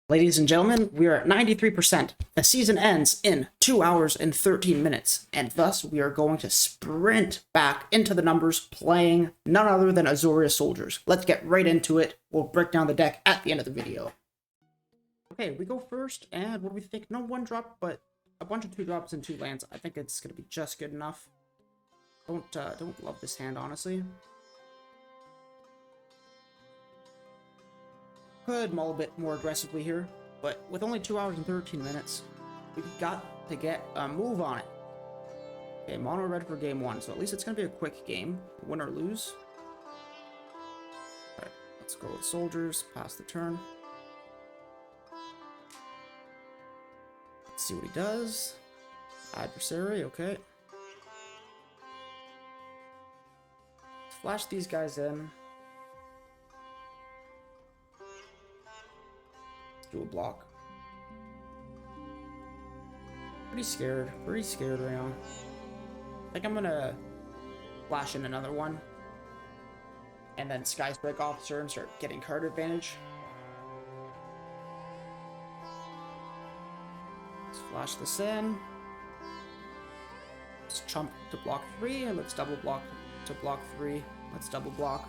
Ladies and gentlemen, we are at 93%. The season ends in 2 hours and 13 minutes, and thus we are going to sprint back into the numbers playing none other than Azuria Soldiers. Let's get right into it. We'll break down the deck at the end of the video. Okay, we go first, and what do we think? No one drop, but a bunch of 2 drops and 2 lands. I think it's going to be just good enough. Don't love this hand, honestly. Could mull a bit more aggressively here, but with only 2 hours and 13 minutes, we got to get a move on it. Okay, mono red for game 1, so at least it's going to be a quick game, win or lose. Alright, let's go with Soldiers, pass the turn. Let's see what he does. Adversary, okay. Let's flash these guys in. Do a block. Pretty scared right now. I think I'm gonna flash in another one and then Skystrike Officer and start getting card advantage. Let's flash this in. Let's chump to block 3 and let's double block to block 3. Let's double block.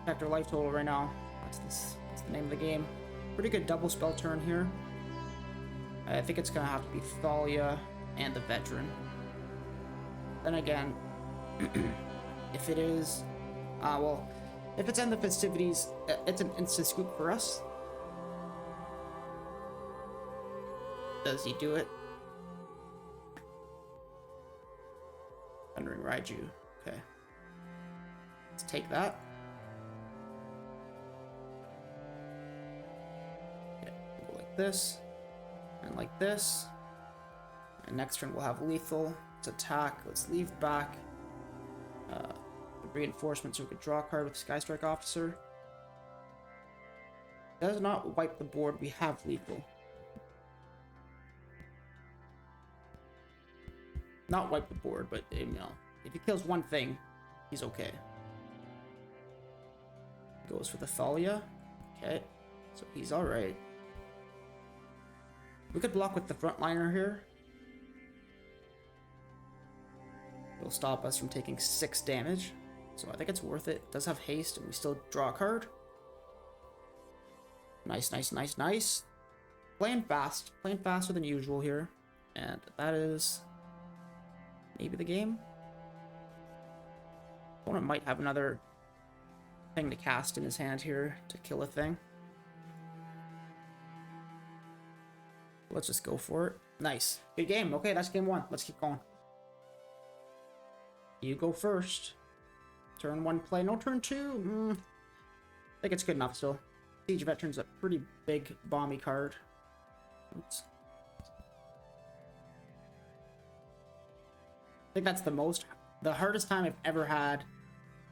Protect our life total right now. That's the name of the game. Pretty good double spell turn here. I think it's gonna have to be Thalia and the Veteran. Then again, if it is, well, if it's in the festivities, it's an instant scoop for us. Does he do it? Thundering Raiju. Okay. Let's take that. This and like this, and next turn we'll have lethal. Let's attack. Let's leave back the reinforcement so we could draw a card with Skystrike Officer. Does not wipe the board. We have lethal. Not wipe the board, but you know, if he kills one thing, he's okay. Goes for the Thalia. Okay, so he's all right. We could block with the frontliner here. It'll stop us from taking 6 damage. So I think it's worth it. It does have haste and we still draw a card. Nice. Playing fast. Playing faster than usual here. And that is maybe the game. Opponent might have another thing to cast in his hand here to kill a thing. Let's just go for it. Nice. Good game. Okay, that's game 1. Let's keep going. You go first. Turn 1 play. No turn 2. I think it's good enough still. Siege Veteran's a pretty big bomby card. Oops. I think that's the hardest time I've ever had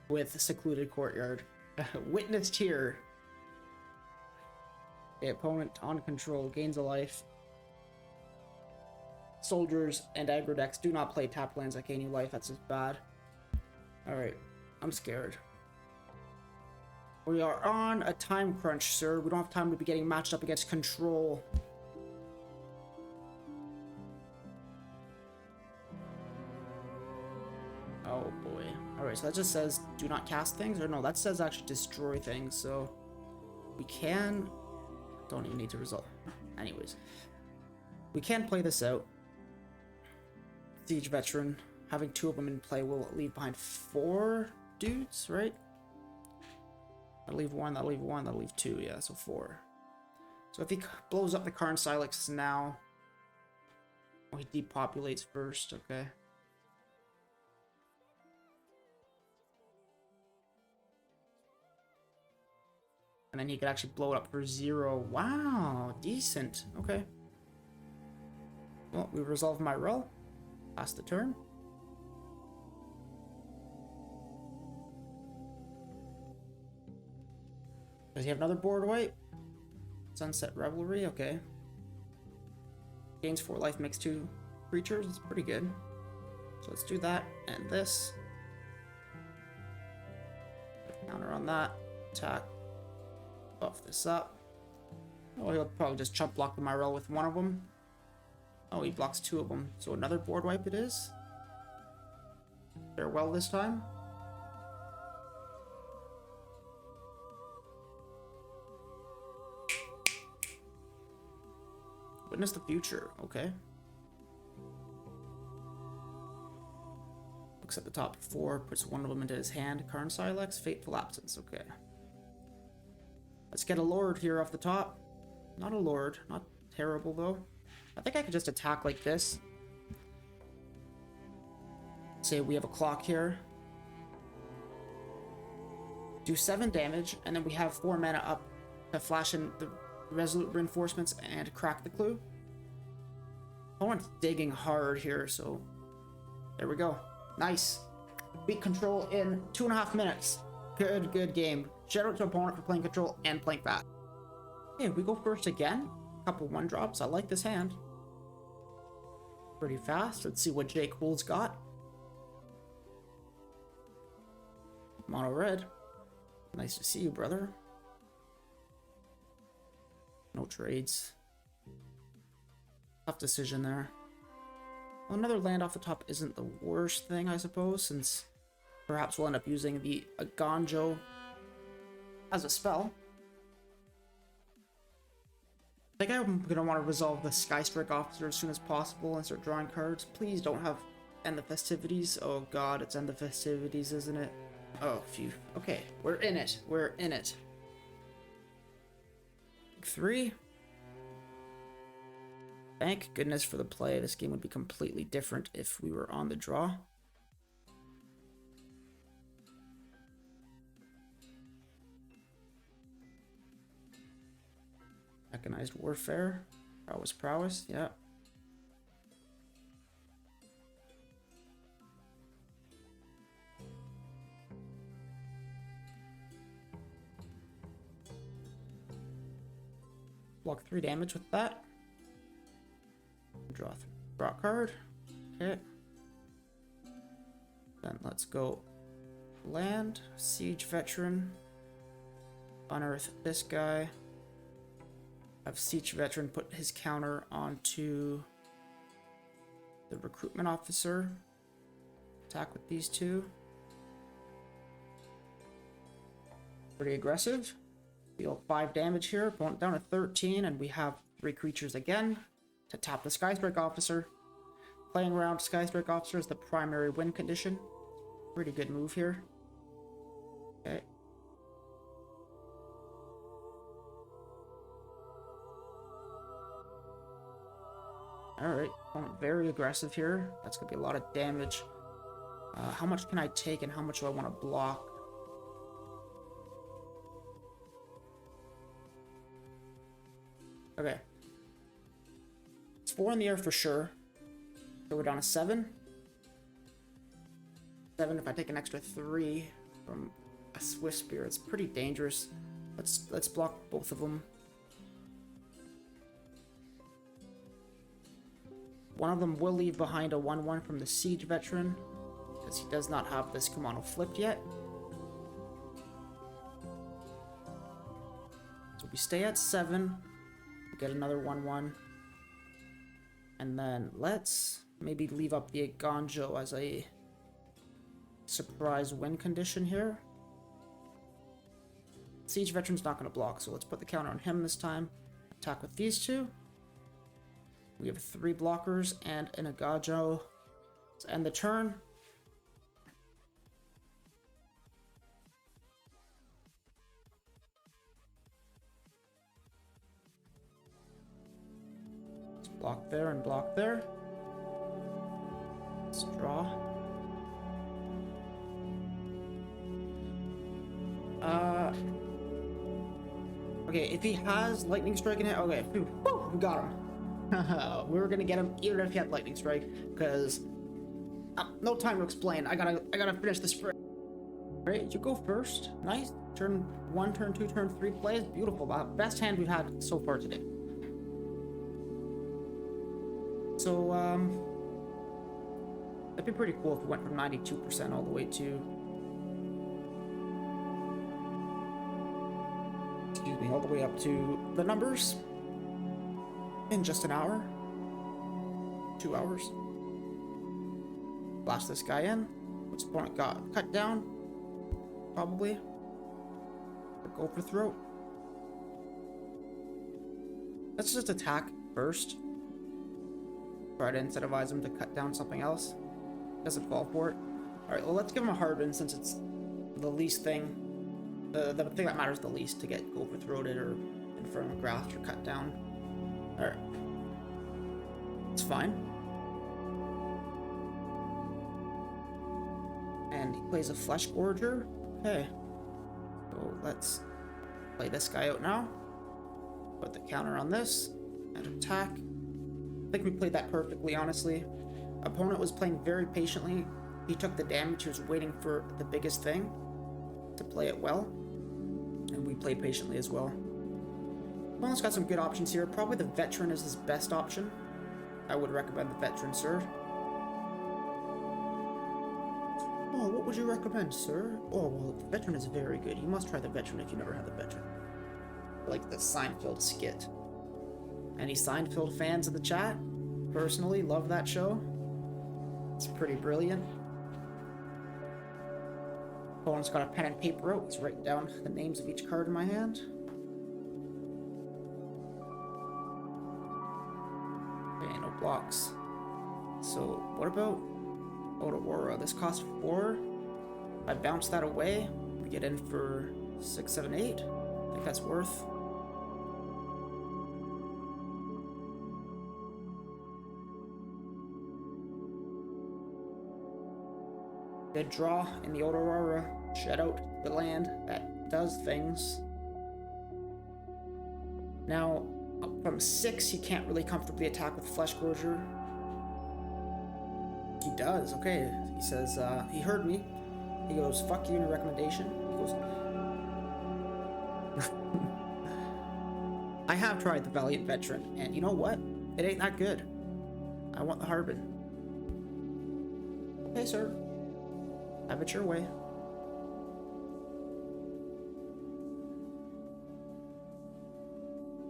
with Secluded Courtyard. Witnessed here. The opponent on control gains a life. Soldiers and aggro decks do not play tap lands that gain you life. That's just bad. Alright, I'm scared. We are on a time crunch, sir. We don't have time to be getting matched up against control. Oh boy. Alright, so that just says do not cast things? Or no, that says actually destroy things, so we can... Don't even need to resolve. Anyways. We can play this out. Siege Veteran, having 2 of them in play will leave behind 4 dudes, right? That'll leave 1, that'll leave 1, that'll leave 2, yeah, so 4. So if he blows up the Karn Silex now... Oh, he depopulates first, okay. And then he could actually blow it up for 0. Wow, decent, okay. Well, we resolve my roll. Pass the turn. Does he have another board wipe? Sunset Revelry, okay. Gains 4 life, makes 2 creatures. It's pretty good. So let's do that and this. Counter on that. Attack. Buff this up. Oh, he'll probably just chump block the Myrel with one of them. Oh, he blocks two of them. So another board wipe it is. Farewell this time. Witness the future. Okay. Looks at the top four, puts one of them into his hand. Karn Silex, Fateful Absence. Okay. Let's get a Lord here off the top. Not a Lord. Not terrible, though. I think I could just attack like this. Say we have a clock here. Do 7 damage, and then we have 4 mana up to flash in the Resolute Reinforcements and crack the clue. Opponent's digging hard here, so there we go. Nice. Beat control in 2.5 minutes. Good game. Shout out to opponent for playing control and playing fast. Okay, we go first again. Couple 1-drops. I like this hand. Pretty fast. Let's see what Jake Wool's got. Mono red. Nice to see you, brother. No trades. Tough decision there. Well, another land off the top isn't the worst thing, I suppose, since perhaps we'll end up using the Aganjo as a spell. I think I'm going to want to resolve the Skystrike Officer as soon as possible and start drawing cards. Please don't have End the Festivities. Oh god, it's End the Festivities, isn't it? Oh, phew. Okay, we're in it. We're in it. 3. Thank goodness for the play. This game would be completely different if we were on the draw. Mechanized Warfare. Prowess, yeah. Block 3 damage with that. Draw a card. Okay. Then let's go land, Siege Veteran, unearth this guy. Have Siege Veteran put his counter onto the Recruitment Officer. Attack with these two. Pretty aggressive. Deal 5 damage here. Opponent down to 13, and we have 3 creatures again to tap the Skystrike Officer. Playing around Skystrike Officer is the primary win condition. Pretty good move here. Okay. Alright, very aggressive here. That's going to be a lot of damage. How much can I take and how much do I want to block? Okay. It's 4 in the air for sure. So we're down to 7. 7 if I take an extra 3 from a Swift Spear. It's pretty dangerous. Let's block both of them. One of them will leave behind a 1/1 from the Siege Veteran, because he does not have this Kumano flipped yet. So we stay at 7, we get another 1/1, and then let's maybe leave up the Aganjo as a surprise win condition here. Siege Veteran's not going to block, so let's put the counter on him this time. Attack with these two. We have 3 blockers and an Aganjo. Let's end the turn. Let's block there and block there. Let's draw. Okay, if he has Lightning Strike in it, okay, whew, we got him. We were gonna get him even if he had Lightning Strike, because no time to explain. I gotta finish this sprint. Alright, you go first. Nice. Turn 1, turn 2, turn 3 plays. Beautiful. Best hand we've had so far today. So, that'd be pretty cool if we went from 92% all the way to, excuse me, all the way up to the numbers. in just an hour. 2 hours. Blast this guy in. What's the opponent got? Cut down? Probably. Or go for throat. Let's just attack first. Try to incentivize him to cut down something else. Doesn't fall for it. Alright, well, let's give him a Harbin since it's the least thing. The thing that matters the least to get go for throated or Infernal Graft or cut down. Alright. It's fine. And he plays a Flesh Gorger. Okay. So let's play this guy out now. Put the counter on this and attack. I think we played that perfectly, honestly. Opponent was playing very patiently. He took the damage. He was waiting for the biggest thing to play it well. And we played patiently as well. Opponent's got some good options here. Probably the Veteran is his best option. I would recommend the Veteran, sir. Oh, what would you recommend, sir? Oh, well, the Veteran is very good. You must try the Veteran if you never had the Veteran. Like the Seinfeld skit. Any Seinfeld fans in the chat? Personally, love that show. It's pretty brilliant. Opponent's got a pen and paper out. He's writing down the names of each card in my hand. Okay, no blocks. So, what about Aurora? This costs 4. I bounce that away. We get in for 6, 7, 8. I think that's worth. Good draw in the Aurora. Shed out the land that does things. Now, up from 6, he can't really comfortably attack with Flesh Gorger. He does, okay. He says, he heard me. He goes, fuck you in your recommendation. He goes, I have tried the Valiant Veteran, and you know what? It ain't that good. I want the Harbin. Okay, sir. Have it your way.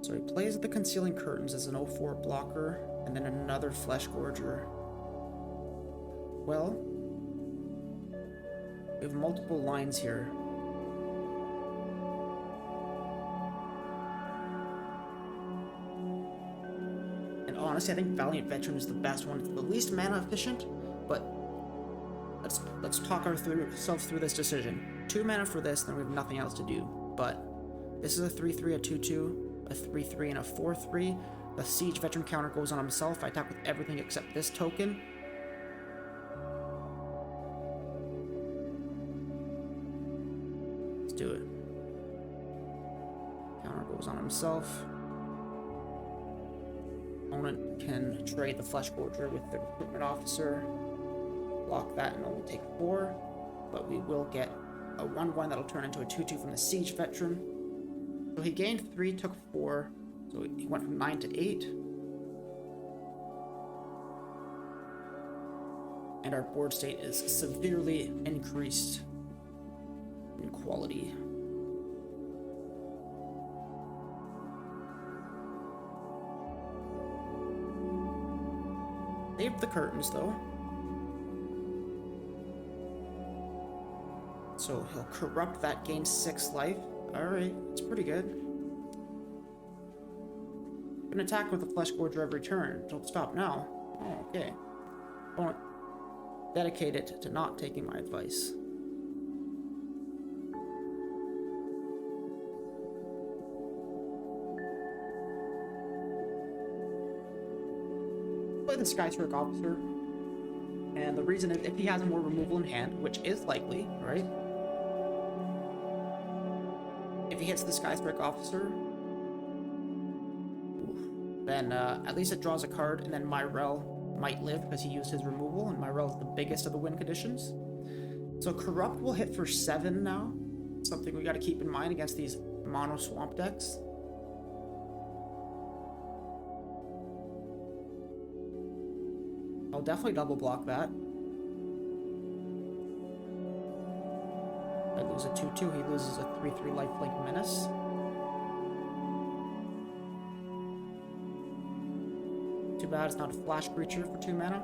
So he plays the Concealing Curtains as an 0-4 blocker, and then another Flesh Gorger. Well, we have multiple lines here. And honestly, I think Valiant Veteran is the best one. It's the least mana efficient, but let's talk ourselves through this decision. 2 mana for this, then we have nothing else to do. But this is a 3/3, a 2/2, a 3/3, and a 4/3. The Siege Veteran counter goes on himself. I attack with everything except this token. Let's do it. Counter goes on himself. Opponent can trade the Flesh Gorger with the Recruitment Officer. Block that and only take 4, but we will get a 1/1 that'll turn into a 2/2 from the Siege Veteran. So he gained 3, took 4, so he went from 9 to 8. And our board state is severely increased in quality. Saved the curtains though. So he'll corrupt that, gain 6 life. Alright, it's pretty good. Can attack with a Flesh Gorger every turn. Don't stop now. Oh, okay. Opponent dedicated to not taking my advice. Play the Skyscraper Officer. And the reason is if he has more removal in hand, which is likely, right? If he hits the Skyscraper Officer, then at least it draws a card, and then Myrel might live because he used his removal, and Myrel is the biggest of the win conditions. So Corrupt will hit for 7 now. Something we got to keep in mind against these mono swamp decks. I'll definitely double block that. I lose a 2/2, he loses a 3/3 lifelink menace. Too bad it's not a flash creature for 2 mana.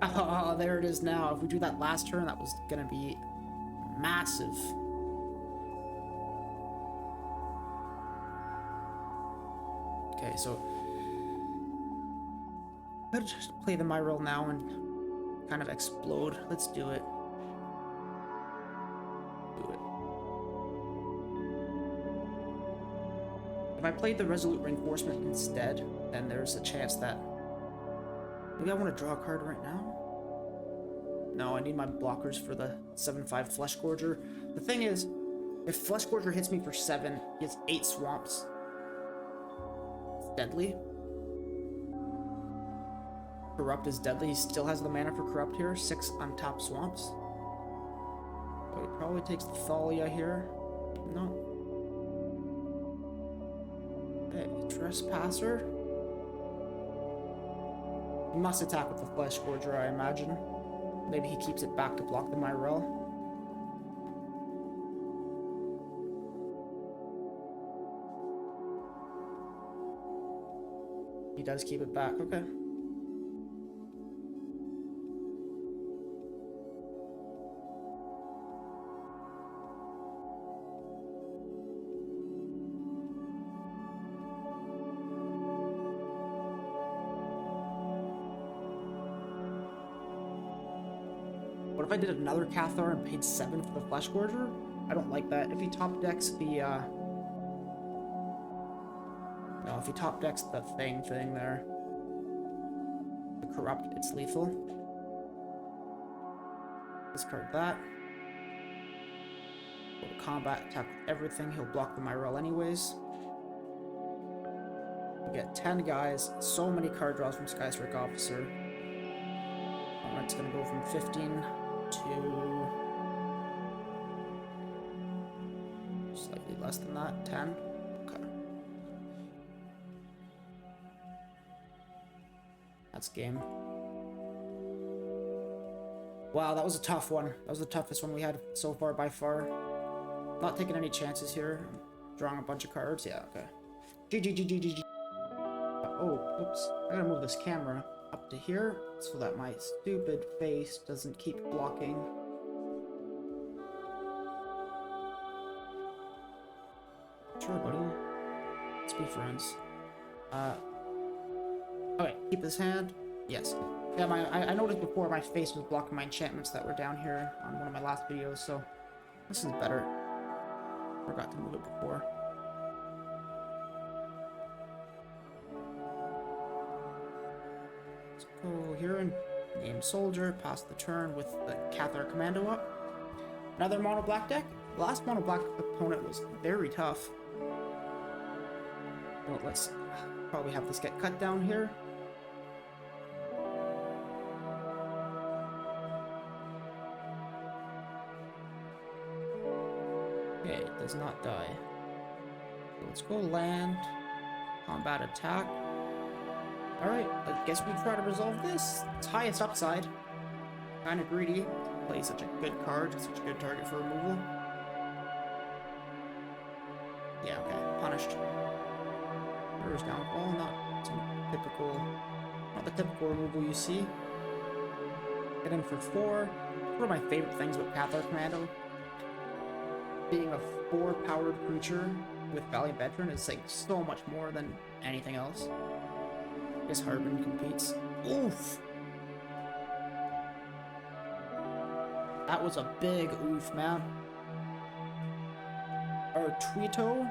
Oh, there it is now. If we do that last turn, that was gonna be massive. Okay, so let's just play the Myrill now and kind of explode. Let's do it. If I played the Resolute Reinforcement instead, then there's a chance that... Maybe I want to draw a card right now? No, I need my blockers for the 7/5 Flesh Gorger. The thing is, if Flesh Gorger hits me for 7, he has 8 swamps. It's deadly. Corrupt is deadly. He still has the mana for Corrupt here. 6 untapped swamps. So he probably takes the Thalia here. No. Okay, Trespasser. He must attack with the Flesh Gorger, I imagine. Maybe he keeps it back to block the Myrill. He does keep it back, okay. What if I did another Cathar and paid 7 for the Flesh Gorger? I don't like that. If he top decks the, No, if he top decks the thing there. The Corrupt, it's lethal. Discard that. Go to combat, attack with everything. He'll block the Myrill anyways. We get 10 guys. So many card draws from Skystrike Officer. It's gonna go from 15 to slightly less than that, 10. Okay. That's game. Wow, that was a tough one. That was the toughest one we had so far by far. Not taking any chances here. Drawing a bunch of cards. Yeah, okay. GG. Oh, oops. I gotta move this camera up to here so that my stupid face doesn't keep blocking. Sure, buddy. Let's be friends. Okay, keep this hand. Yes. Yeah, I noticed before my face was blocking my enchantments that were down here on one of my last videos, so this is better. Forgot to move it before. Let's go here and name Soldier, pass the turn with the Cathar Commando up. Another mono black deck. The last mono black opponent was very tough. Well, let's probably have this get cut down here. Okay, it does not die. So let's go land, combat attack. Alright, I guess we try to resolve this. It's highest upside. Kinda greedy. Play such a good card, such a good target for removal. Yeah, okay, punished. Mirror's Downfall, not the typical removal you see. Get in for 4. One of my favorite things about Cathar Commando, being a 4-powered creature with Valiant Veteran, is like so much more than anything else. I guess Harbin competes. Oof! That was a big oof, man. Our Tweeto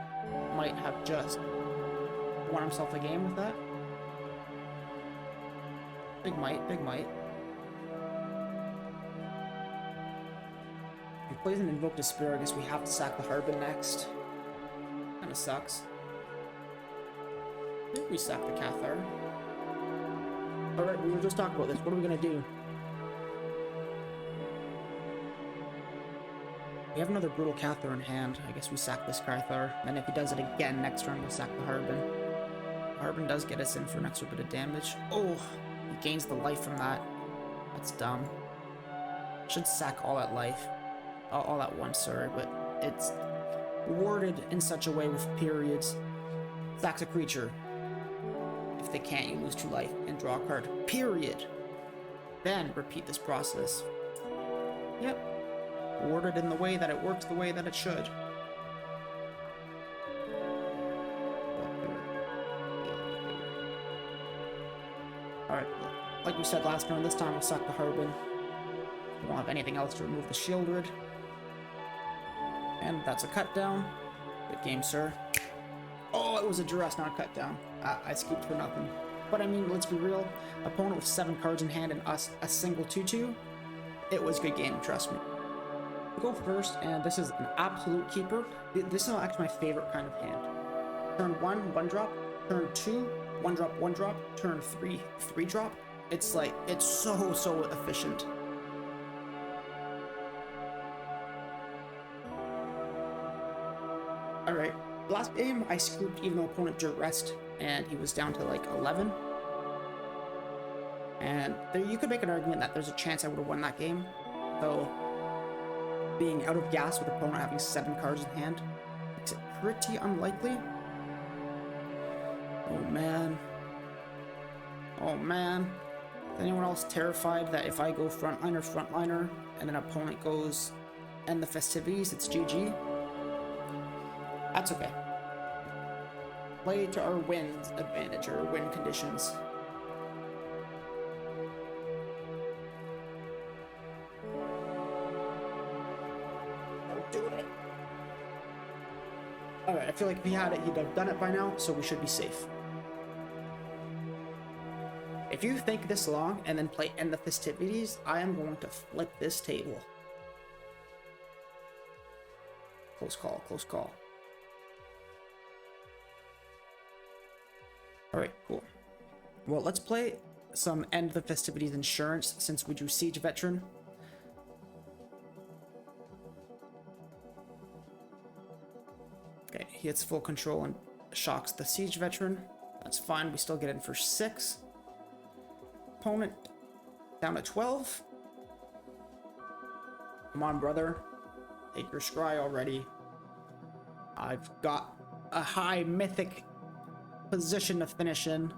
might have just won himself a game with that. Big might, big might. If he plays an Invoke Despair, I guess we have to sack the Harbin next. Kinda sucks. I think we sack the Cathar. Alright, we were just talking about this. What are we gonna do? We have another Brutal Cathar in hand. I guess we sack this Cathar. And if he does it again next turn, we'll sack the Harbin. Harbin does get us in for an extra bit of damage. Oh, he gains the life from that. That's dumb. Should sack all that life. All at once, sorry, but it's worded in such a way with periods. Sacks a creature. If they can't, you lose 2 life and draw a card. Period. Then repeat this process. Yep. Worded in the way that it works the way that it should. Alright, like we said last turn, this time we'll suck the Harbin. We don't have anything else to remove the Shieldred. And that's a cut down. Good game, sir. Oh, it was a duress, not a cut down. I scooped for nothing. But I mean, let's be real. Opponent with 7 cards in hand and us a single 2/2. It was a good game, trust me. We go first, and this is an absolute keeper. This is actually my favorite kind of hand. Turn 1, 1 drop. Turn 2, 1 drop, 1 drop. Turn 3, 3 drop. It's like, it's so efficient. Alright, last game I scooped even though opponent duressed and he was down to like 11. And there, you could make an argument that there's a chance I would have won that game, though being out of gas with opponent having 7 cards in hand makes it pretty unlikely. Oh man. Oh man. Is anyone else terrified that if I go frontliner, and then opponent goes end the festivities, it's GG? That's okay. Play to our win advantage, or win conditions. Do it. Alright, I feel like if he had it, he'd have done it by now, so we should be safe. If you think this long and then play end the festivities, I am going to flip this table. Close call, close call. Alright, cool. Well, let's play some End the Festivities insurance since we drew Siege Veteran. Okay, he hits full control and shocks the Siege Veteran. That's fine, we still get in for 6. Opponent down to 12. Come on, brother. Take your scry already. I've got a high mythic position to finish in.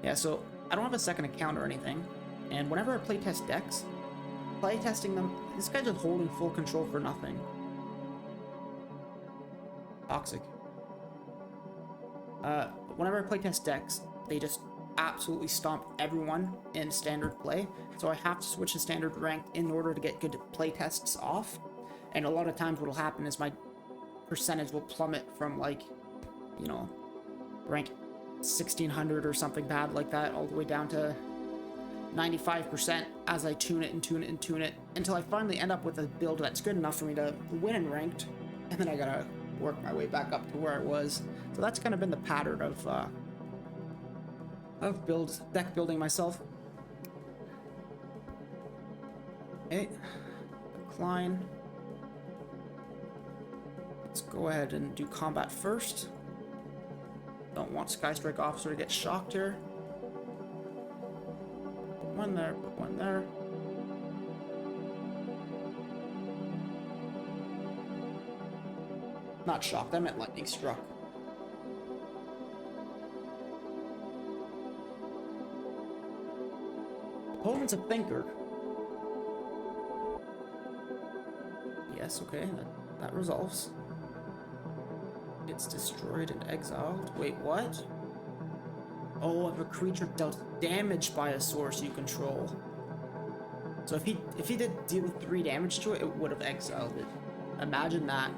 Yeah, so I don't have a second account or anything, and whenever I playtest decks, playtesting them, this guy's just holding full control for nothing. Toxic. Whenever I playtest decks, they just absolutely stomp everyone in standard play, so I have to switch to standard rank in order to get good playtests off. And a lot of times what'll happen is my percentage will plummet from, like, you know, rank 1600 or something bad like that all the way down to 95% as I tune it and tune it and tune it until I finally end up with a build that's good enough for me to win in ranked, and then I gotta work my way back up to where I was. So that's kind of been the pattern of deck building myself. Okay, decline. Let's go ahead and do combat first. Don't want Skystrike Officer to get shocked here. Put one there, put one there. Not shocked, I meant lightning struck. Opponent's a thinker. Yes, okay, that resolves. It's destroyed and exiled. Wait, what? Oh, if a creature dealt damage by a source you control. So if he did deal 3 damage to it, it would have exiled it. Imagine that.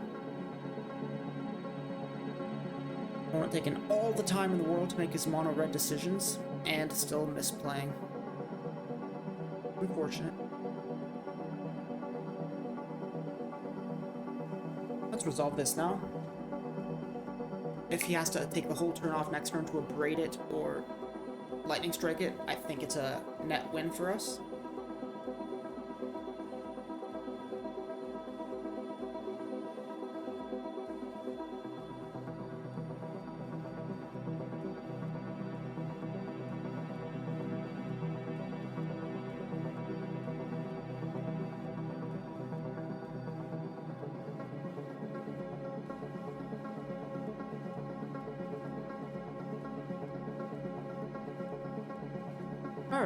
Opponent taking all the time in the world to make his mono red decisions and still misplaying. Unfortunate. Let's resolve this now. If he has to take the whole turn off next turn to abrade it or lightning strike it, I think it's a net win for us.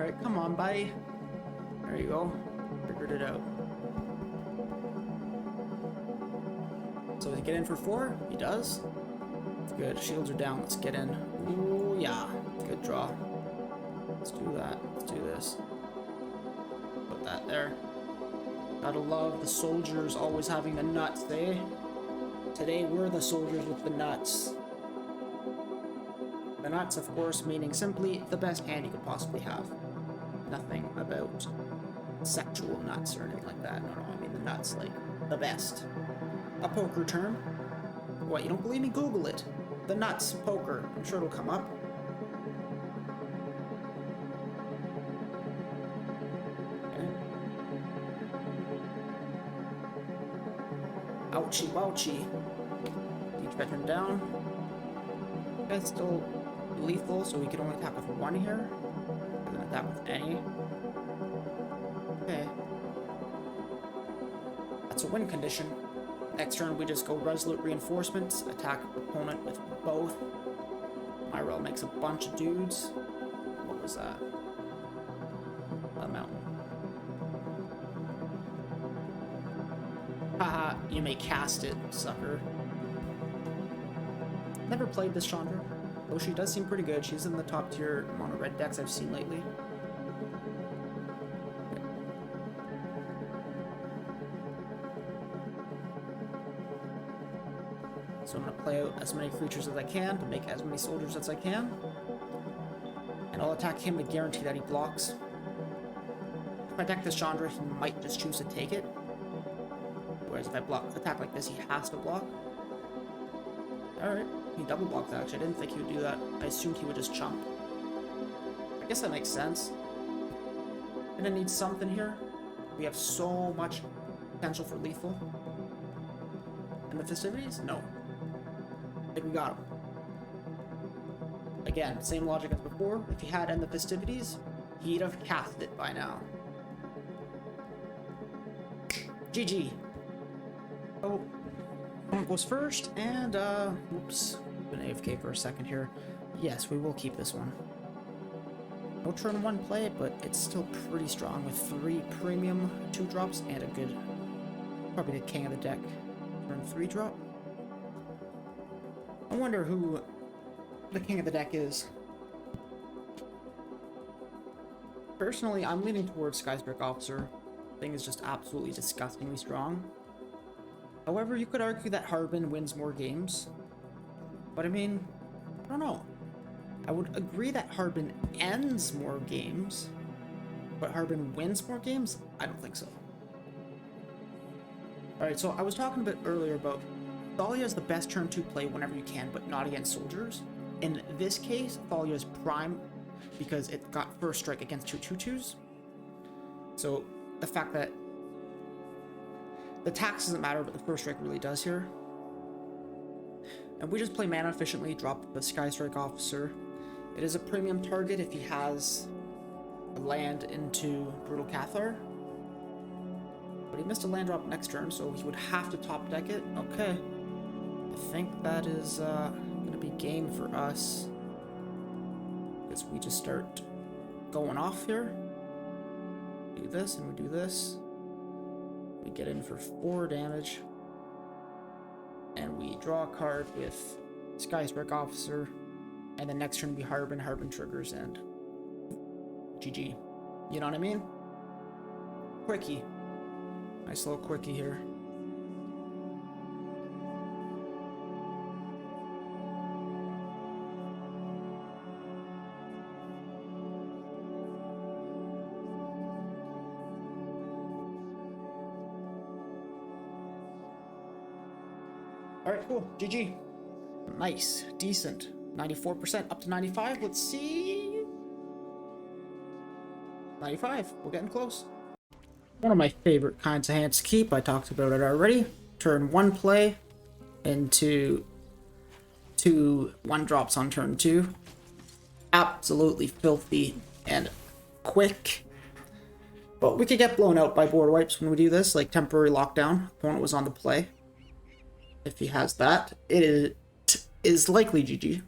Alright, come on, buddy. There you go. Figured it out. So does he get in for 4? He does. Good. Shields are down. Let's get in. Ooh, yeah. Good draw. Let's do that. Let's do this. Put that there. Gotta love the soldiers always having the nuts, eh? Today we're the soldiers with the nuts. The nuts, of course, meaning simply the best hand you could possibly have. Nothing about sexual nuts or anything like that. No, I mean the nuts, like the best. A poker term. What, you don't believe me? Google it. The nuts poker. I'm sure it'll come up. Okay. Ouchie, wouchie. Each veteran down. That's still lethal, so we can only attack with 1 here. We're gonna attack with any. Okay. That's a win condition. Next turn, we just go Resolute Reinforcements, attack opponent with both. Myrel makes a bunch of dudes. What was that? A mountain. Haha, you may cast it, sucker. Never played this Chandra, though she does seem pretty good. She's in the top tier mono red decks I've seen lately. So I'm going to play out as many creatures as I can to make as many soldiers as I can. And I'll attack him to guarantee that he blocks. If I attack this Chandra, he might just choose to take it. Whereas if I attack like this, he has to block. Alright, he double blocked actually. I didn't think he would do that. I assumed he would just chump. I guess that makes sense. Gonna need something here. We have so much potential for lethal. And the festivities? No. I think we got him. Again, same logic as before. If he had End the Festivities, he'd have cast it by now. GG. Oh, one goes first, and whoops, been AFK for a second here. Yes, we will keep this one. No turn 1 play, but it's still pretty strong with 3 premium 2-drops and a good, probably the king of the deck turn 3-drop. I wonder who the king of the deck is. Personally, I'm leaning towards Skyscraper Officer. Thing is just absolutely disgustingly strong. However, you could argue that Harbin wins more games. But I mean, I don't know. I would agree that Harbin ends more games. But Harbin wins more games? I don't think so. Alright, so I was talking a bit earlier about Thalia is the best turn 2 play whenever you can, but not against soldiers. In this case, Thalia is prime because it got first strike against 2 2/2s. So the fact that the tax doesn't matter, but the first strike really does here. And we just play mana efficiently, drop the Sky Strike Officer. It is a premium target if he has a land into Brutal Cathar. But he missed a land drop next turn, so he would have to top deck it. Okay. I think that is going to be game for us. Because we just start going off here. Do this, and we do this. We get in for 4 damage. And we draw a card with Skyscraper Officer. And the next turn we Harbin triggers, and GG. You know what I mean? Quickie. Nice little quickie here. Alright, cool. GG. Nice. Decent. 94% up to 95. Let's see. 95. We're getting close. One of my favorite kinds of hands to keep. I talked about it already. Turn 1 play into 2 1-drops on turn 2. Absolutely filthy and quick. But we could get blown out by board wipes when we do this, like temporary lockdown. Opponent was on the play. If he has that, it is likely GG.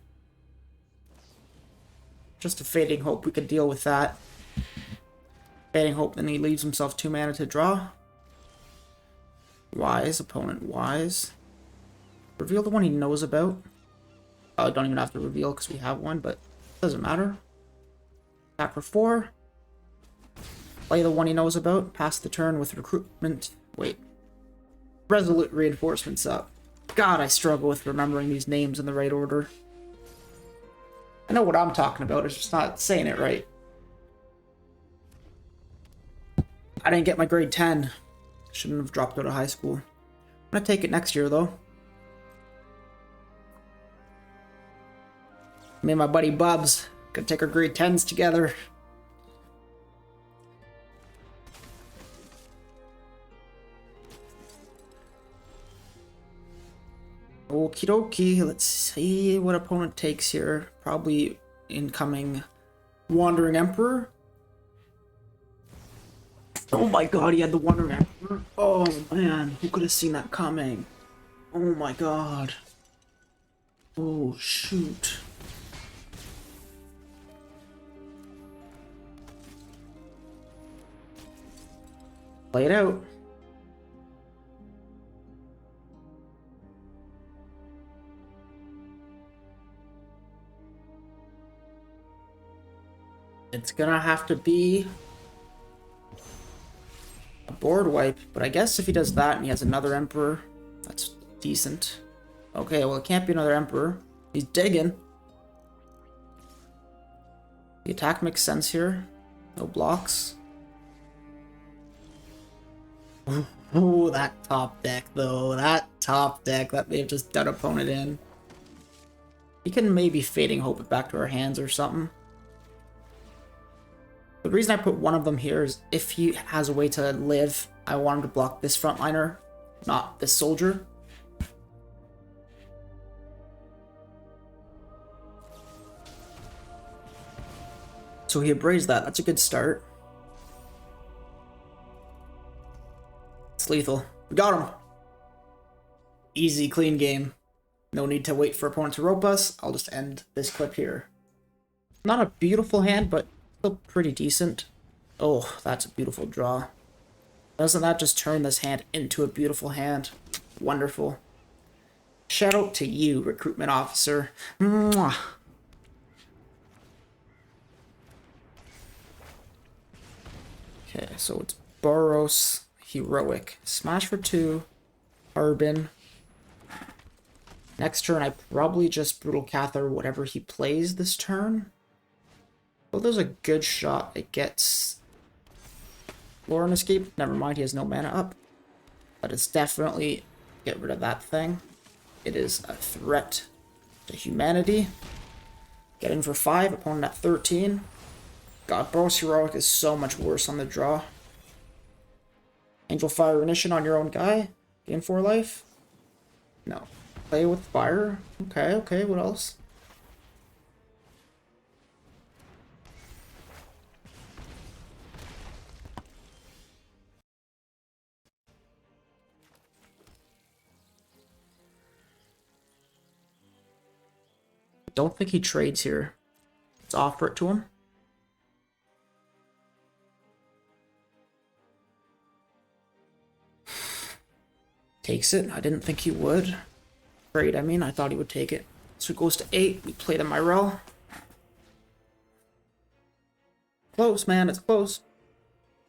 Just a fading hope we could deal with that. Fading Hope, then he leaves himself 2 mana to draw. Wise, opponent wise. Reveal the one he knows about. I don't even have to reveal because we have one, but doesn't matter. Attack for 4. Play the one he knows about. Pass the turn with recruitment. Wait. Resolute Reinforcements up. God, I struggle with remembering these names in the right order. I know what I'm talking about, it's just not saying it right. I didn't get my grade 10. Shouldn't have dropped out of high school. I'm gonna take it next year, though. Me and my buddy Bubs gonna take our grade 10s together. Okie dokie, let's see what opponent takes here. Probably incoming Wandering Emperor. Oh my god, he had the Wandering Emperor. Oh man, who could have seen that coming? Oh my god. Oh shoot. Play it out. It's gonna have to be a board wipe, but I guess if he does that and he has another Emperor, that's decent. Okay, well it can't be another Emperor. He's digging. The attack makes sense here. No blocks. Oh, that top deck though. That top deck, that may have just done opponent in. He can maybe Fading Hope it back to our hands or something. The reason I put one of them here is if he has a way to live, I want him to block this frontliner, not this soldier. So he abrades that. That's a good start. It's lethal. We got him. Easy, clean game. No need to wait for opponent to rope us. I'll just end this clip here. Not a beautiful hand, but still pretty decent. Oh, that's a beautiful draw. Doesn't that just turn this hand into a beautiful hand? Wonderful. Shout out to you, recruitment officer. Mwah. Okay, so it's Boros Heroic. Smash for 2. Urban. Next turn, I probably just Brutal Cathar whatever he plays this turn. Well, there's a good shot it gets Lauren Escape. Never mind, he has no mana up. But it's definitely get rid of that thing. It is a threat to humanity. Get in for 5, opponent at 13. God, Boros Heroic is so much worse on the draw. Angel Fire Ignition on your own guy. Gain 4 life. No. Play with fire. Okay, okay, what else? Don't think he trades here. Let's offer it to him. Takes it. I didn't think he would. Trade, I mean. I thought he would take it. So it goes to 8. We play the Myrel. Close, man. It's close.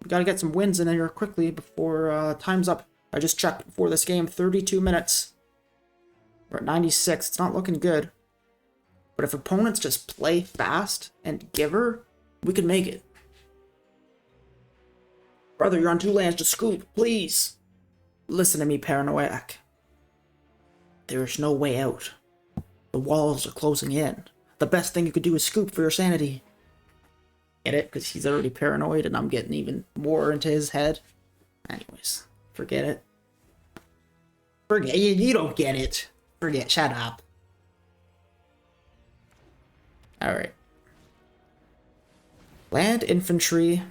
We gotta get some wins in here quickly before time's up. I just checked before this game. 32 minutes. We're at 96. It's not looking good. But if opponents just play fast and give her, we can make it. Brother, you're on 2 lands to scoop, please. Listen to me, Paranoiac. There is no way out. The walls are closing in. The best thing you could do is scoop for your sanity. Get it? Because he's already paranoid and I'm getting even more into his head. Anyways, forget it. Forget it. You don't get it. Forget. Shut up. Alright. Land infantry.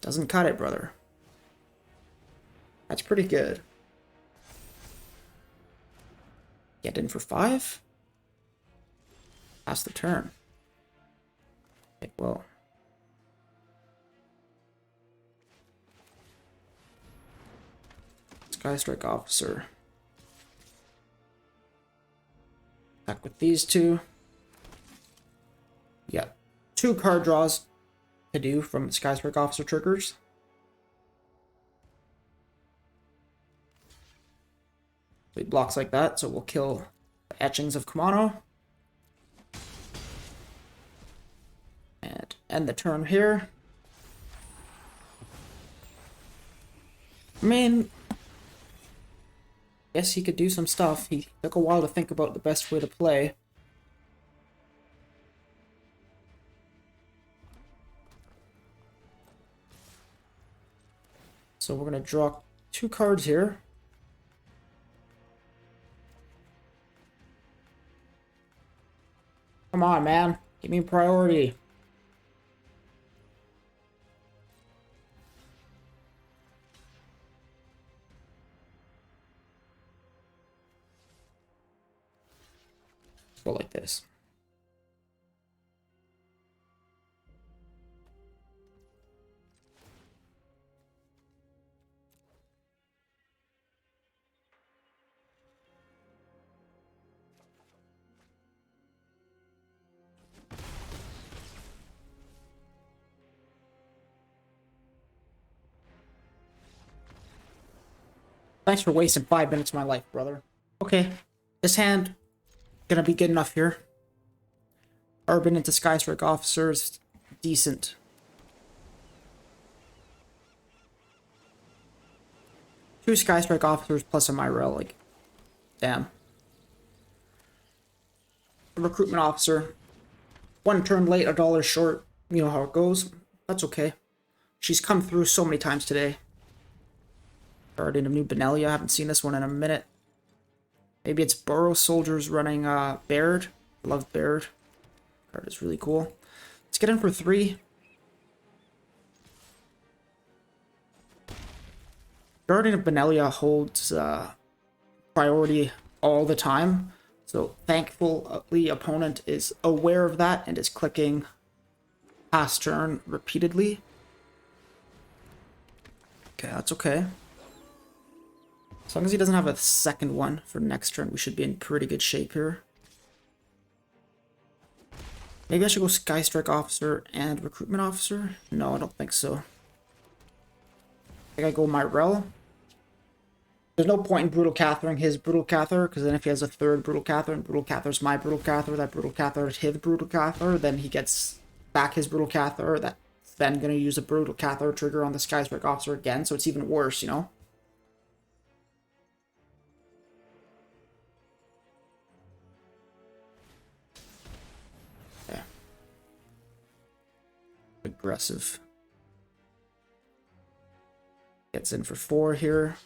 Doesn't cut it, brother. That's pretty good. Get in for 5. Pass the turn. Okay, well. Skystrike Officer. Back with these two. Yeah, 2 card draws to do from Skystrike Officer triggers. So he blocks like that, so we'll kill the etchings of Kumano. And end the turn here. I mean, guess he could do some stuff. He took a while to think about the best way to play. So we're going to draw 2 cards here. Come on, man. Give me priority. Go like this. Thanks for wasting 5 minutes of my life, brother. Okay, this hand gonna be good enough here. Urban into Skystrike Officers, decent. Two Skystrike Officers plus a Myra, like, damn. A Recruitment Officer. 1 turn late, $1 short. You know how it goes. That's okay. She's come through so many times today. Guardian of New Benelia. I haven't seen this one in a minute. Maybe it's Burrow Soldiers running Baird. I love Baird. Card is really cool. Let's get in for 3. Guardian of Benelia holds priority all the time. So thankfully, opponent is aware of that and is clicking past turn repeatedly. Okay, that's okay. As long as he doesn't have a second one for next turn, we should be in pretty good shape here. Maybe I should go Skystrike Officer and Recruitment Officer? No, I don't think so. I think I go Myrel. There's no point in Brutal Cathering his Brutal Cather, because then if he has a 3rd Brutal Cather, and Brutal Cather's my Brutal Cather, that Brutal Cather is his Brutal Cather, then he gets back his Brutal Cather, that's then going to use a Brutal Cather trigger on the Skystrike Officer again, so it's even worse, you know? Aggressive. Gets in for 4 here.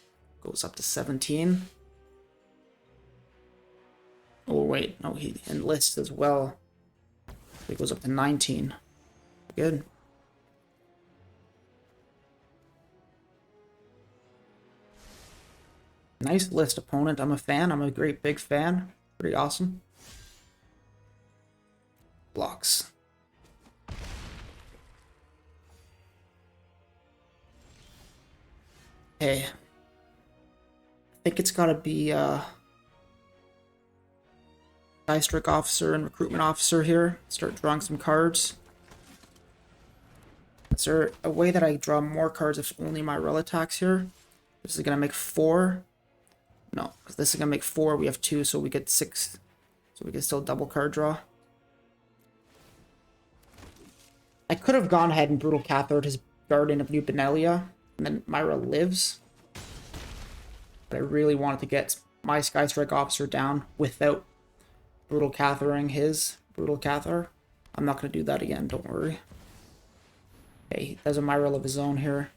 Goes up to 17. Oh, wait. No, he enlists as well. He goes up to 19. Good. Nice list, opponent. I'm a fan. I'm a great big fan. Pretty awesome. Blocks. Okay. I think it's gotta be Skystrike Officer and Recruitment Officer here. Start drawing some cards. Is there a way that I draw more cards if only my rel attacks here? This is gonna make 4. No, because this is gonna make 4. We have 2, so we get 6. So we can still double card draw. I could have gone ahead and Brutal Cathered his Guardian of New Benelia, and then Myra lives. But I really wanted to get my Skystrike Officer down without Brutal Cathering his Brutal Cather. I'm not going to do that again, don't worry. Okay, he has a Myra of his own here.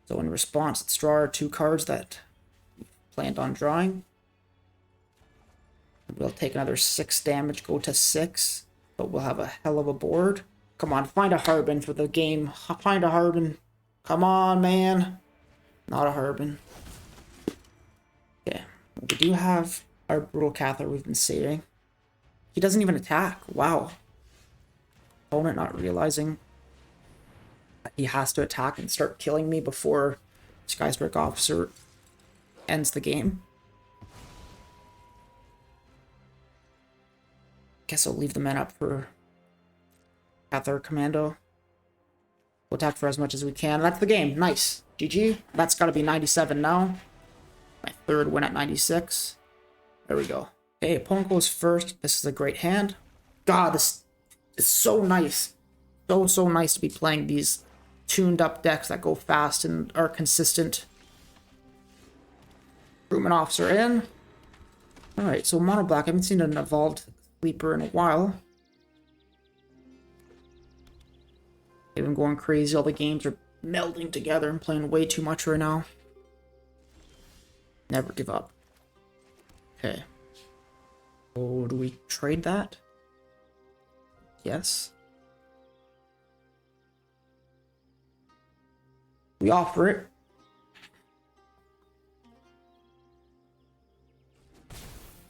So in response, let's draw our 2 cards that we planned on drawing. We'll take another 6 damage, go to 6, but we'll have a hell of a board. Come on, find a Harbin for the game. Find a Harbin. Come on, man. Not a Harbin. Okay, we do have our Brutal Cather we've been saving. He doesn't even attack. Wow. Opponent not realizing that he has to attack and start killing me before Skystrike Officer ends the game. Guess I'll leave the men up for Cathar Commando. We'll attack for as much as we can. That's the game. Nice. GG. That's got to be 97 now. My third win at 96. There we go. Okay, opponent goes first. This is a great hand. God, this is so nice. So nice to be playing these tuned up decks that go fast and are consistent. Recruitment officer in. Alright, so mono black. I haven't seen an evolved sleeper in a while. They've been going crazy. All the games are melding together and playing way too much right now. Never give up. Okay. So do we trade that? Yes. We offer it.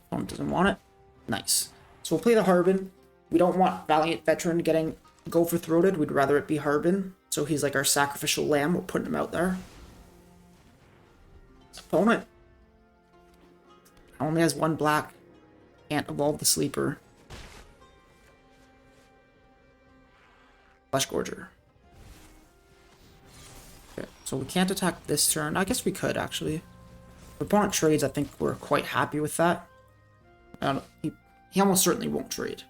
Opponent doesn't want it. Nice. So we'll play the Harbin. We don't want Valiant Veteran getting Gopher Throated. We'd rather it be Harbin. So he's like our sacrificial lamb. We're putting him out there. Opponent only has one black. Can't evolve the sleeper. Flesh Gorger. Okay, so we can't attack this turn. I guess we could, actually. If opponent trades, I think we're quite happy with that. He almost certainly won't trade.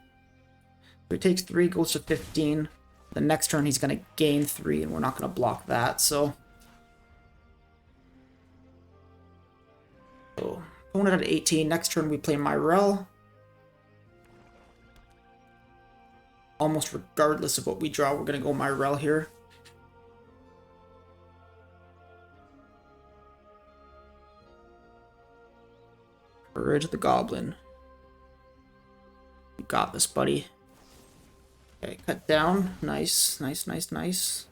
So he takes 3, goes to 15. The next turn, he's going to gain 3, and we're not going to block that, so... Opponent at 18. Next turn, we play Myrel. Almost regardless of what we draw, we're going to go Myrel here. Courage the Goblin. You got this, buddy. Okay, cut down. Nice, nice, nice, nice.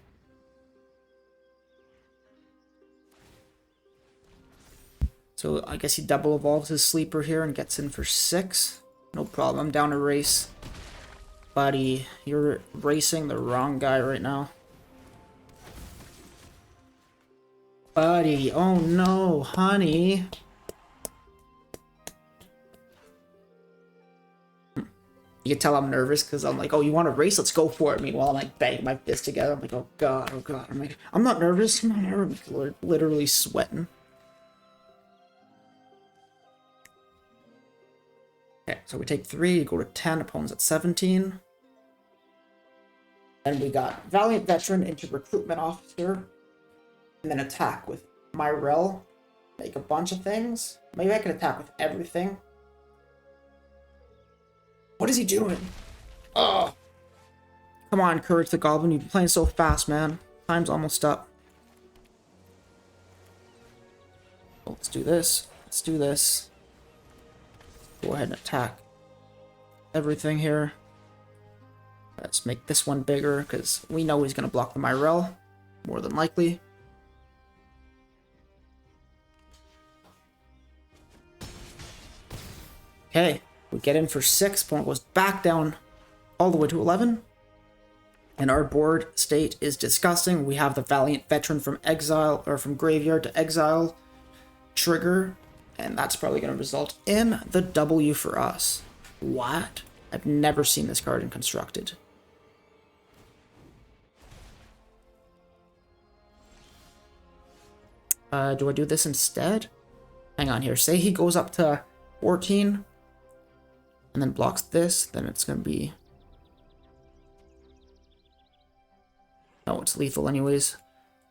So I guess he double evolves his sleeper here and gets in for 6. No problem. I'm down a race. Buddy, you're racing the wrong guy right now. Buddy, oh no, honey. You can tell I'm nervous because I'm like, oh, you want to race? Let's go for it. Meanwhile, I'm like banging my fist together. I'm like, oh god, oh god. I'm like, I'm not nervous. I'm not nervous. Literally sweating. Okay, so we take 3, go to 10, opponent's at 17. Then we got Valiant Veteran into Recruitment Officer. And then attack with Myrel. Make a bunch of things. Maybe I can attack with everything. What is he doing? Oh! Come on, Courage the Goblin. You've been playing so fast, man. Time's almost up. Oh, let's do this. Let's do this. Go ahead and attack everything here. Let's make this one bigger, because we know he's going to block the Myrel, more than likely. Okay, we get in for 6. Opponent goes back down all the way to 11. And our board state is disgusting. We have the Valiant Veteran from exile, or from graveyard to exile trigger. And that's probably going to result in the W for us. What? I've never seen this card in Constructed. Do I do this instead? Hang on here. Say he goes up to 14 and then blocks this, then it's going to be... No, it's lethal anyways.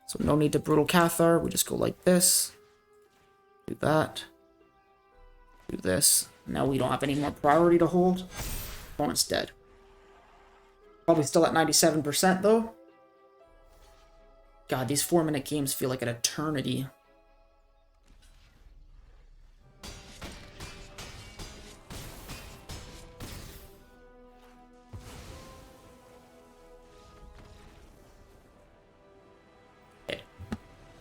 So no need to Brutal Cathar. We just go like this. Do that. Do this. Now we don't have any more priority to hold. Opponent's dead. Probably still at 97% though. God, these 4-minute games feel like an eternity. Okay.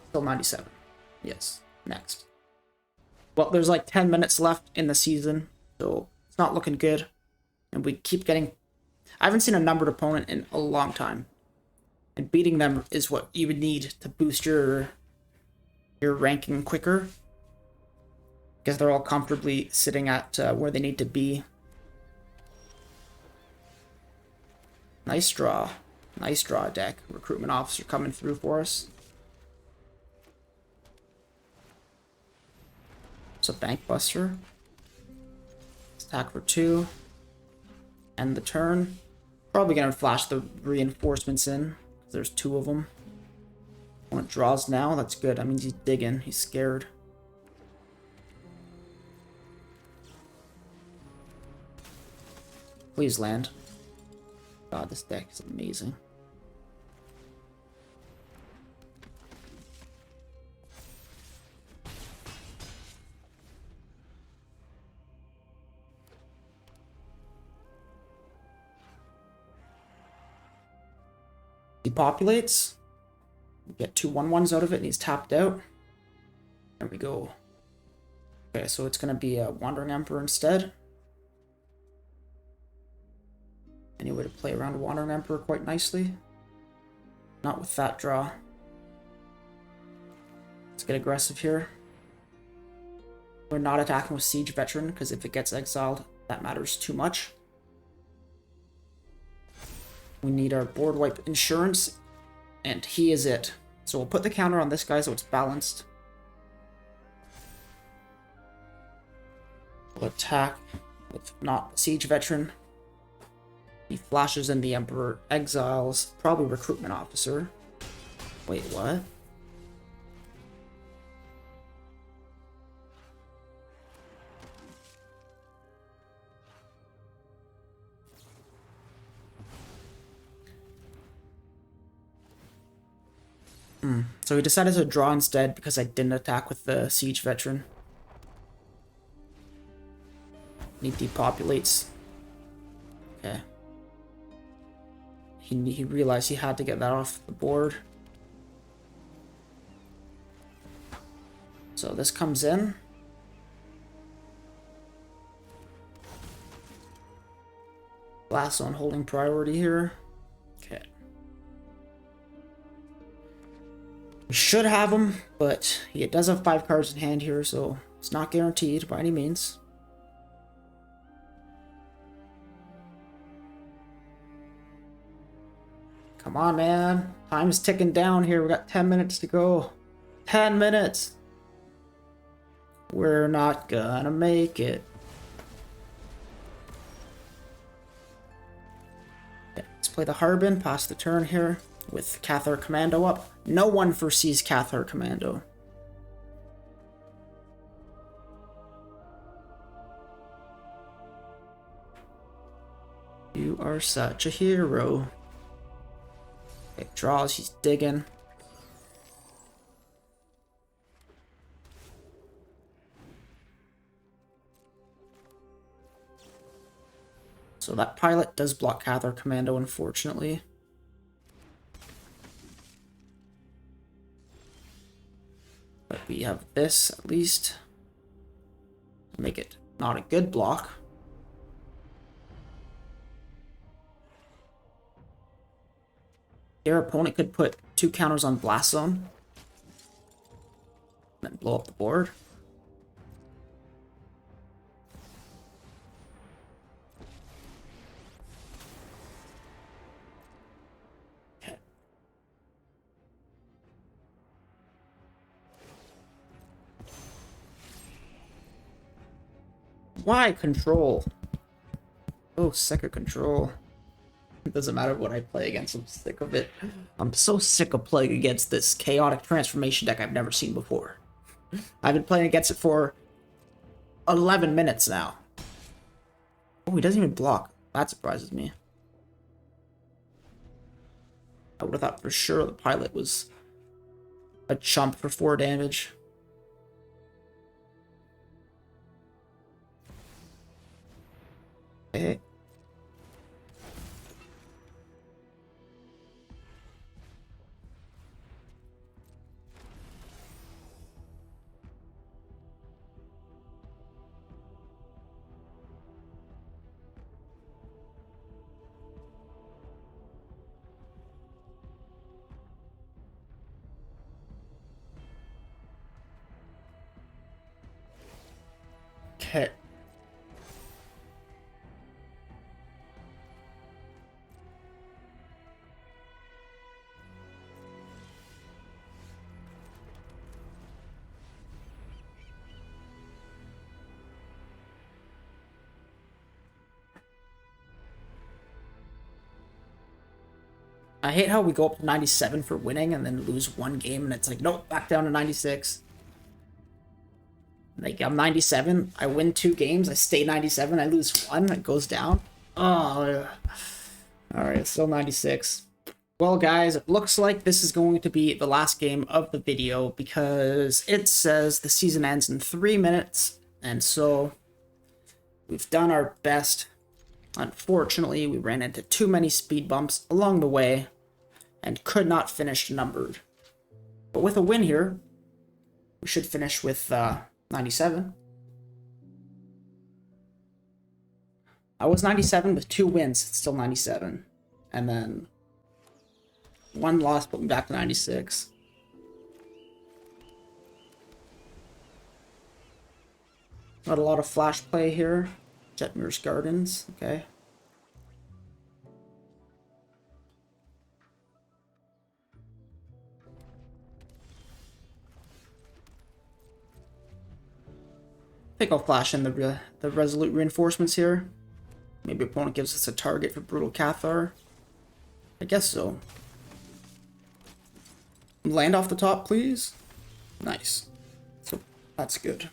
Still 97. Yes. Next. Well, there's like 10 minutes left in the season, so it's not looking good. And we keep getting... I haven't seen a numbered opponent in a long time. And beating them is what you would need to boost your ranking quicker. because they're all comfortably sitting at where they need to be. Nice draw. Nice draw deck. Recruitment officer coming through for us. It's a bank buster. Attack for 2. End the turn. Probably gonna flash the reinforcements in. There's 2 of them. When it draws now, that's good. That means he's digging. He's scared. Please land. God, this deck is amazing. Depopulates. Get 2 1/1s out of it, and he's tapped out. There we go. Okay, so it's going to be a Wandering Emperor instead. Any way to play around Wandering Emperor quite nicely? Not with that draw. Let's get aggressive here. We're not attacking with Siege Veteran, because if it gets exiled, that matters too much. We need our board wipe insurance, and he is it. So we'll put the counter on this guy so it's balanced. We'll attack with not Siege Veteran. He flashes in the Emperor, exiles, probably Recruitment Officer. Wait, what? So he decided to draw instead because I didn't attack with the Siege Veteran. He depopulates. Okay. He realized he had to get that off the board. So this comes in. Blast Zone holding priority here. Okay. We should have him, but he does have 5 cards in hand here, so it's not guaranteed by any means. Come on, man. Time's ticking down here. We got 10 minutes to go. 10 minutes! We're not gonna make it. Okay, let's play the Harbin, pass the turn here with Cathar Commando up. No one foresees Cathar Commando. You are such a hero. Okay, draws, he's digging. So that pilot does block Cathar Commando, unfortunately. But we have this, at least. Make it not a good block. Your opponent could put 2 counters on Blast Zone. Then blow up the board. Okay. Why control? Oh, second control. It doesn't matter what I play against, I'm sick of it. I'm so sick of playing against this chaotic transformation deck I've never seen before. I've been playing against it for 11 minutes now. Oh, he doesn't even block. That surprises me. I would have thought for sure the pilot was a chump for 4 damage. Okay. Okay. I hate how we go up to 97 for winning and then lose one game and it's like, nope, back down to 96. Like, I'm 97, I win 2 games, I stay 97, I lose 1, it goes down. Oh, alright, still 96. Well, guys, it looks like this is going to be the last game of the video because it says the season ends in 3 minutes, and so we've done our best. Unfortunately, we ran into too many speed bumps along the way and could not finish numbered. But with a win here, we should finish with 97. I was 97 with 2 wins, it's still 97. And then 1 loss put me back to 96. Got a lot of flash play here. Jetmir's Gardens, okay. I think I'll flash in the Resolute Reinforcements here. Maybe opponent gives us a target for Brutal Cathar. I guess so. Land off the top, please. Nice. So that's good.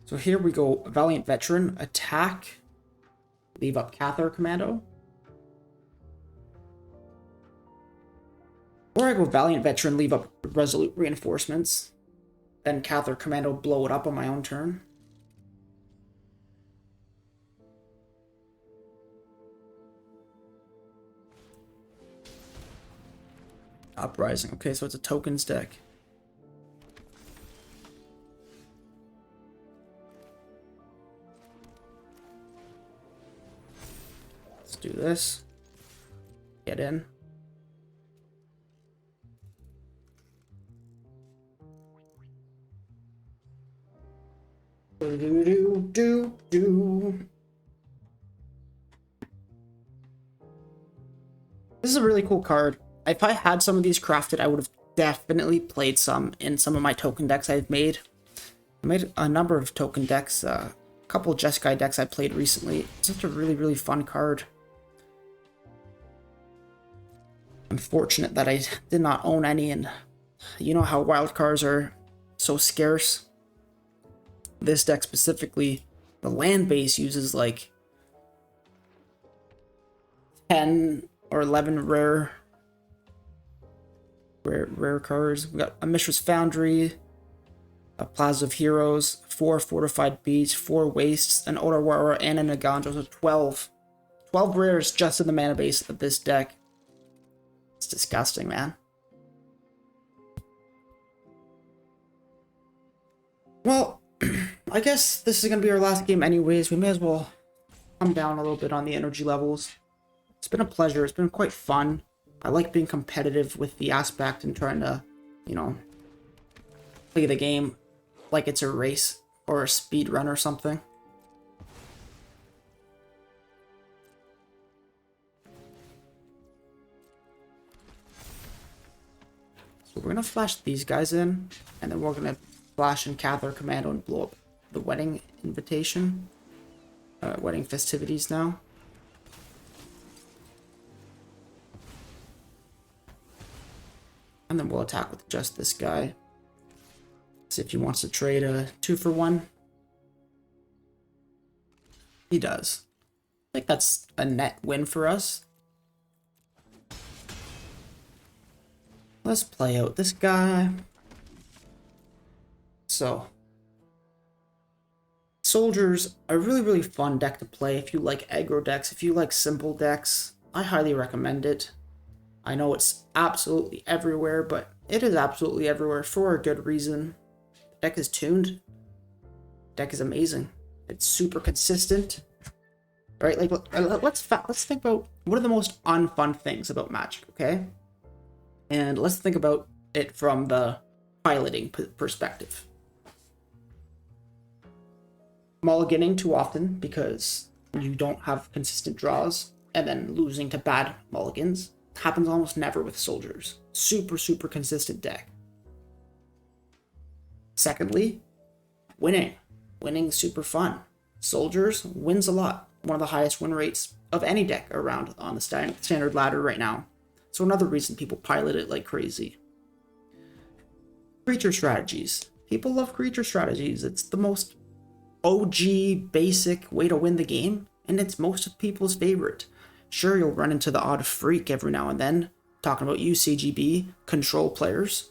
So here we go, Valiant Veteran, attack, leave up Cathar Commando. Or I go Valiant Veteran, leave up Resolute Reinforcements, then Cathar Commando, blow it up on my own turn. Uprising, okay, so it's a tokens deck. Do this. Get in. Do. This is a really cool card. If I had some of these crafted, I would have definitely played some in some of my token decks I've made. I made a number of token decks, a couple of Jeskai decks I played recently. It's such a really, really fun card. Unfortunate that I did not own any, and you know how wild cards are so scarce. This deck specifically, the land base uses like 10 or 11 rare cards. We got a Mishra's Foundry, a Plaza of Heroes, 4 Fortified Beach, 4 Wastes, an Otawara, and a Naganjo. So 12 rares just in the mana base of this deck. It's disgusting, man. Well, I guess this is going to be our last game anyways. We may as well come down a little bit on the energy levels. It's been a pleasure. It's been quite fun. I like being competitive with the aspect and trying to, you know, play the game like it's a race or a speed run or something. We're going to flash these guys in, and then we're going to flash in Cathar Commando and blow up the wedding invitation. Wedding festivities now. And then we'll attack with just this guy. See if he wants to trade a 2-for-1. He does. I think that's a net win for us. Let's play out this guy. So, Soldiers are a really, really fun deck to play if you like aggro decks, if you like simple decks. I highly recommend it. I know it's absolutely everywhere, but it is absolutely everywhere for a good reason. The deck is tuned. The deck is amazing. It's super consistent, right? Like, let's think about what are the most unfun things about Magic, okay? And let's think about it from the piloting perspective. Mulliganing too often because you don't have consistent draws, and then losing to bad mulligans happens almost never with soldiers. Super consistent deck. Secondly, winning. Winning super fun. Soldiers wins a lot. One of the highest win rates of any deck around on the standard ladder right now. So another reason people pilot it like crazy. Creature strategies. People love creature strategies. It's the most OG basic way to win the game, and it's most people's favorite. Sure, you'll run into the odd freak every now and then. Talking about you, CGB, control players.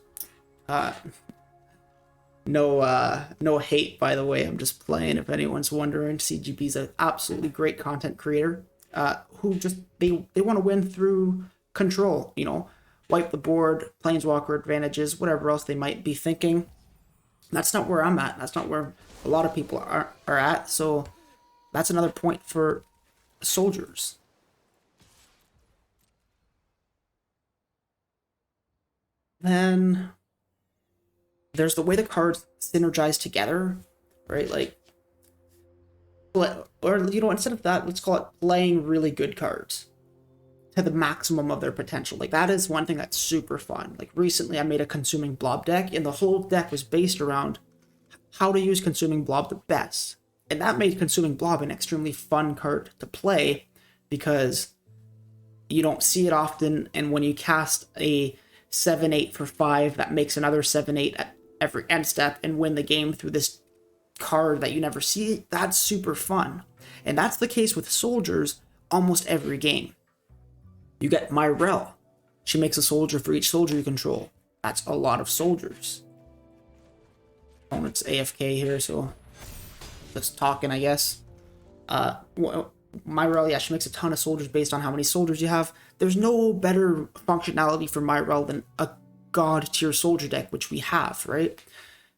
No hate, by the way. I'm just playing. If anyone's wondering, CGB's an absolutely great content creator. Who just they want to win through control. You know, wipe the board, planeswalker advantages, whatever else they might be thinking. That's not where I'm at. That's not where a lot of people are at. So that's another point for soldiers. Then there's the way the cards synergize together, right? Like, or you know, instead of that, let's call it playing really good cards to the maximum of their potential. Like, that is one thing that's super fun. Like, recently I made a consuming blob deck, and the whole deck was based around how to use consuming blob the best. And that made consuming blob an extremely fun card to play because you don't see it often, and when you cast a 7/8 for 5 that makes another 7/8 at every end step and win the game through this card that you never see, that's super fun. And that's the case with soldiers almost every game. You get Myrel. She makes a soldier for each soldier you control. That's a lot of soldiers. Oh, it's AFK here, so just talking, I guess. Myrel, yeah, she makes a ton of soldiers based on how many soldiers you have. There's no better functionality for Myrel than a god tier soldier deck, which we have, right?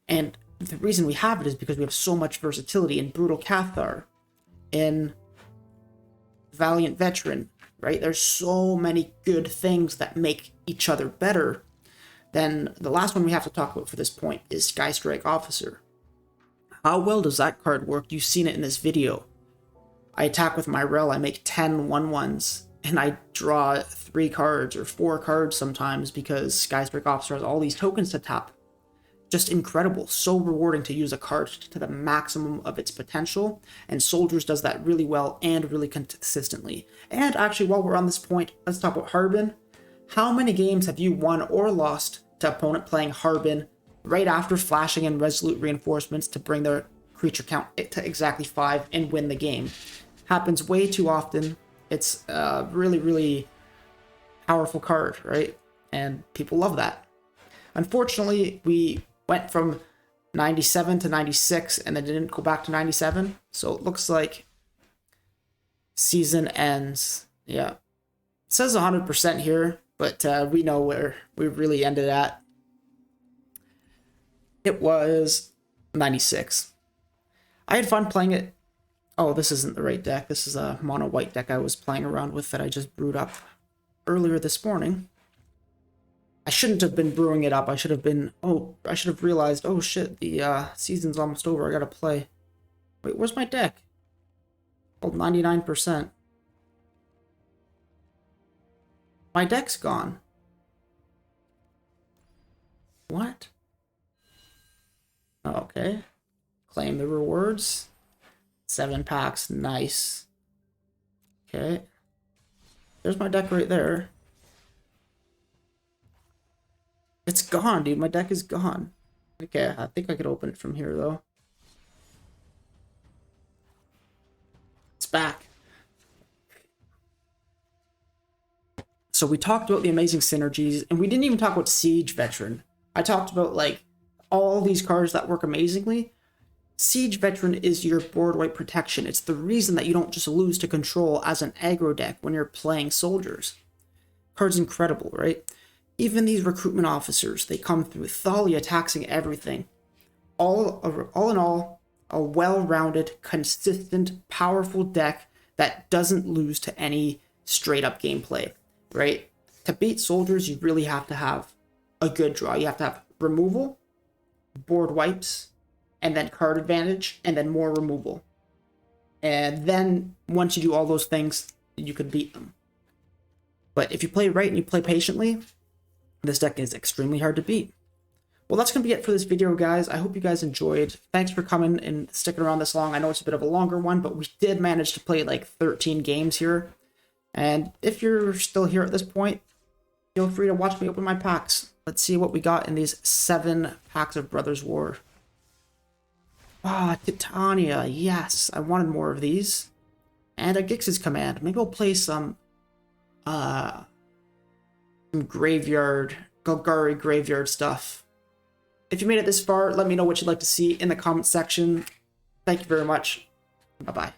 And the reason we have it is because we have so much versatility in Brutal Cathar, in Valiant Veteran, right? There's so many good things that make each other better. Then the last one we have to talk about for this point is Skystrike Officer. How well does that card work? You've seen it in this video. I attack with Myrel, I make 10 1/1s, and I draw 3 cards or 4 cards sometimes because Skystrike Officer has all these tokens to tap. Just incredible. So rewarding to use a card to the maximum of its potential, and Soldiers does that really well and really consistently. And actually, while we're on this point, let's talk about Harbin. How many games have you won or lost to opponent playing Harbin right after flashing in Resolute Reinforcements to bring their creature count to exactly 5 and win the game? Happens way too often. It's a really powerful card, right? And people love that. Unfortunately, we went from 97 to 96 and then didn't go back to 97. So it looks like season ends. Yeah. It says 100% here, but we know where we really ended at. It was 96. I had fun playing it. Oh, this isn't the right deck. This is a mono white deck I was playing around with that I just brewed up earlier this morning. I shouldn't have been brewing it up. I should have realized, oh shit, the season's almost over. I gotta play. Wait, where's my deck? Oh, 99%. My deck's gone. What? Okay. Claim the rewards. 7 packs, nice. Okay. There's my deck right there. It's gone, dude. My deck is gone. Okay, I think I could open it from here, though. It's back. So we talked about the amazing synergies, and we didn't even talk about Siege Veteran. I talked about, like, all these cards that work amazingly. Siege Veteran is your board wipe protection. It's the reason that you don't just lose to control as an aggro deck when you're playing soldiers. Card's incredible, right? Even these recruitment officers, they come through. Thalia taxing everything. All in all, a well-rounded, consistent, powerful deck that doesn't lose to any straight-up gameplay, right? To beat soldiers, you really have to have a good draw. You have to have removal, board wipes, and then card advantage, and then more removal. And then once you do all those things, you can beat them. But if you play right and you play patiently, this deck is extremely hard to beat. Well, that's going to be it for this video, guys. I hope you guys enjoyed. Thanks for coming and sticking around this long. I know it's a bit of a longer one, but we did manage to play like 13 games here. And if you're still here at this point, feel free to watch me open my packs. Let's see what we got in these 7 packs of Brothers War. Ah, Titania. Yes, I wanted more of these. And a Gix's Command. Maybe we'll play some graveyard, Golgari graveyard stuff. If you made it this far, let me know what you'd like to see in the comment section. Thank you very much. Bye-bye.